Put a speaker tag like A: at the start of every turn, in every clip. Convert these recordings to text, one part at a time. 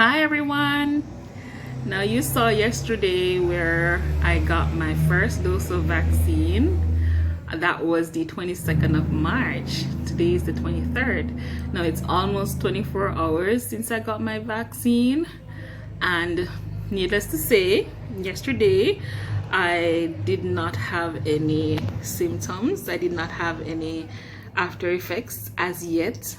A: Hi everyone! Now you saw yesterday where I got my first dose of vaccine. That was the 22nd of March. Today is the 23rd. Now it's almost 24 hours since I got my vaccine, and needless to say, yesterday I did not have any symptoms. I did not have any after effects as yet.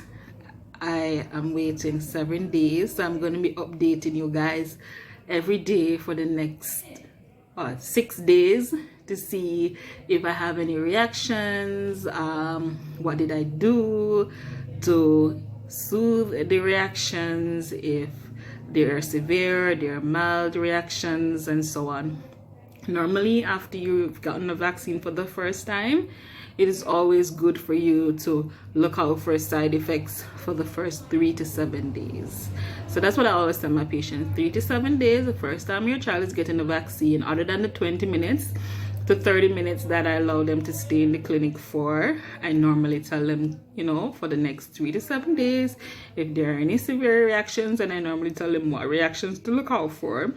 A: I am waiting 7 days, so I'm going to be updating you guys every day for the next 6 days to see if I have any reactions, what did I do to soothe the reactions, if they're severe, they're mild reactions, and so on. Normally, after you've gotten a vaccine for the first time, it is always good for you to look out for side effects for the first 3 to 7 days. So that's what I always tell my patients: 3 to 7 days, the first time your child is getting a vaccine, other than the 20 minutes to 30 minutes that I allow them to stay in the clinic for. I normally tell them, for the next 3 to 7 days, if there are any severe reactions, and I normally tell them what reactions to look out for.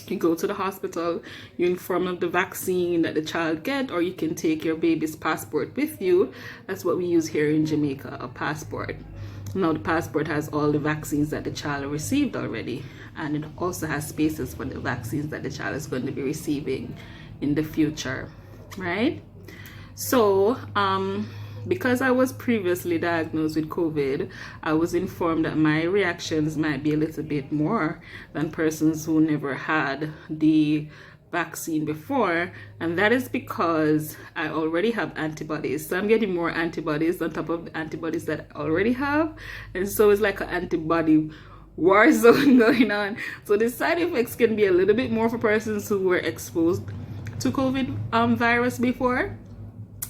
A: You go to the hospital, you inform them of the vaccine that the child get, or you can take your baby's passport with you. That's what we use here in Jamaica, a passport. Now the passport has all the vaccines that the child received already, and it also has spaces for the vaccines that the child is going to be receiving in the future, right? So because I was previously diagnosed with COVID, I was informed that my reactions might be a little bit more than persons who never had the vaccine before, and that is because I already have antibodies. So I'm getting more antibodies on top of the antibodies that I already have, and so it's like an antibody war zone going on. So the side effects can be a little bit more for persons who were exposed to COVID virus before.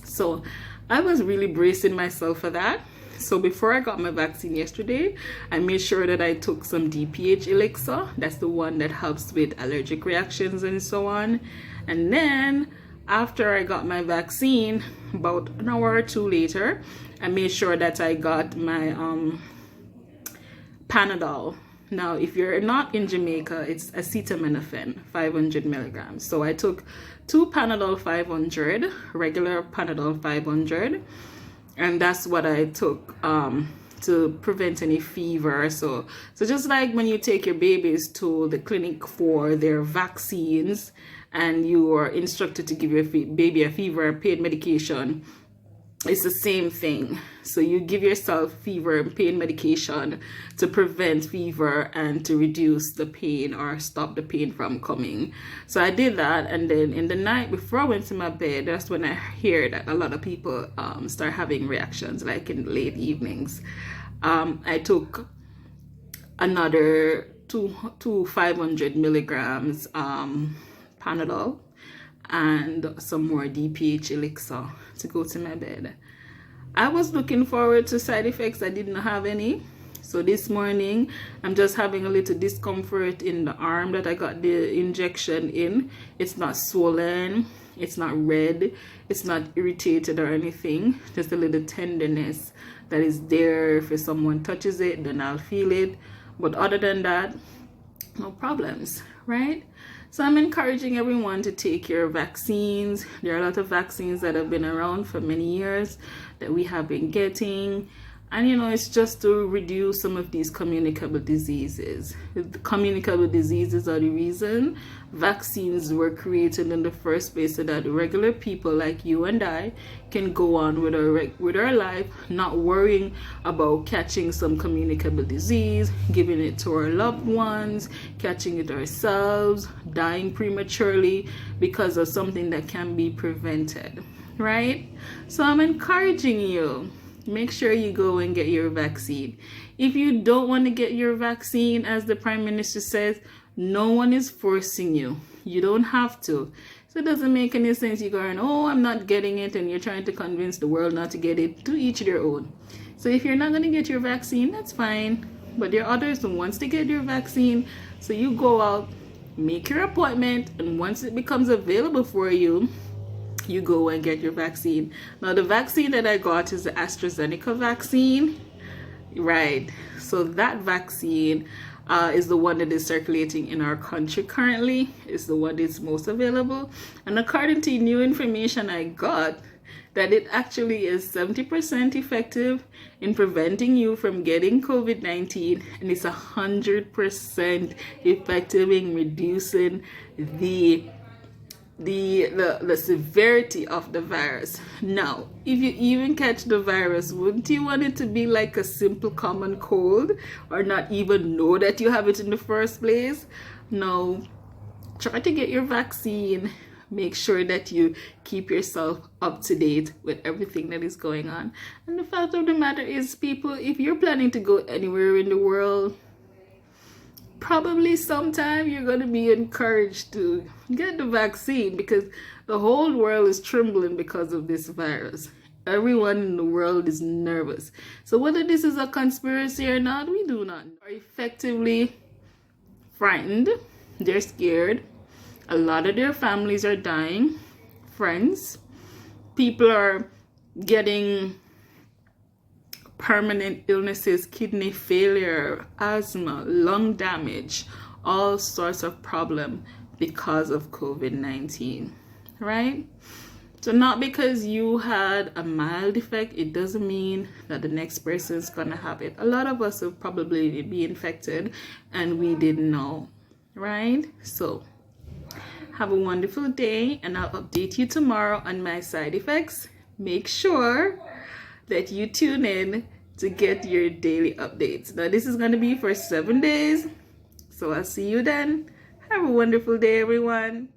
A: So I was really bracing myself for that. So before I got my vaccine yesterday, I made sure that I took some DPH elixir. That's the one that helps with allergic reactions and so on. And then after I got my vaccine, about an hour or two later, I made sure that I got my Panadol. Now, if you're not in Jamaica, it's acetaminophen, 500 milligrams. So I took 2 Panadol 500, regular Panadol 500, and that's what I took to prevent any fever. So just like when you take your babies to the clinic for their vaccines, and you are instructed to give your baby a fever pain medication, it's the same thing. So you give yourself fever and pain medication to prevent fever and to reduce the pain or stop the pain from coming. So I did that, and then in the night before I went to my bed, that's when I hear that a lot of people start having reactions, like in the late evenings. I took another two 500 milligrams Panadol and some more DPH elixir to go to my bed. I was looking forward to side effects. I didn't have any. So this morning, I'm just having a little discomfort in the arm that I got the injection in. It's not swollen, it's not red, it's not irritated or anything. Just a little tenderness that is there. If someone touches it, then I'll feel it. But other than that, no problems, right? So I'm encouraging everyone to take your vaccines. There are a lot of vaccines that have been around for many years that we have been getting. And it's just to reduce some of these communicable diseases. The communicable diseases are the reason vaccines were created in the first place, so that regular people like you and I can go on with our life, not worrying about catching some communicable disease, giving it to our loved ones, catching it ourselves, dying prematurely because of something that can be prevented, right? So I'm encouraging you, make sure you go and get your vaccine. If you don't want to get your vaccine, as the Prime Minister says, no one is forcing you. You don't have to. So it doesn't make any sense you going, oh, I'm not getting it, and you're trying to convince the world not to get it. To each their own. So if you're not going to get your vaccine, that's fine. But there are others who wants to get your vaccine. So you go out, make your appointment, and once it becomes available for you, you go and get your vaccine. Now the vaccine that I got is the AstraZeneca vaccine, right? So that vaccine is the one that is circulating in our country currently. Is the one that's most available. And according to new information I got, that it actually is 70% effective in preventing you from getting COVID-19, and it's 100% effective in reducing the severity of the virus. Now, if you even catch the virus, wouldn't you want it to be like a simple common cold, or not even know that you have it in the first place? No, try to get your vaccine. Make sure that you keep yourself up to date with everything that is going on. And the fact of the matter is, people, if you're planning to go anywhere in the world, probably sometime you're going to be encouraged to get the vaccine, because the whole world is trembling because of this virus. Everyone in the world is nervous. So whether this is a conspiracy or not, we do not know. Are effectively frightened. They're scared. A lot of their families are dying. Friends. People are getting permanent illnesses, kidney failure, asthma, lung damage, all sorts of problems because of COVID-19, right? So not because you had a mild effect, it doesn't mean that the next person is gonna have it. A lot of us will probably be infected and we didn't know, right? So have a wonderful day, and I'll update you tomorrow on my side effects. Make sure that you tune in to get your daily updates. Now this is going to be for 7 days, so I'll see you then. Have a wonderful day, everyone.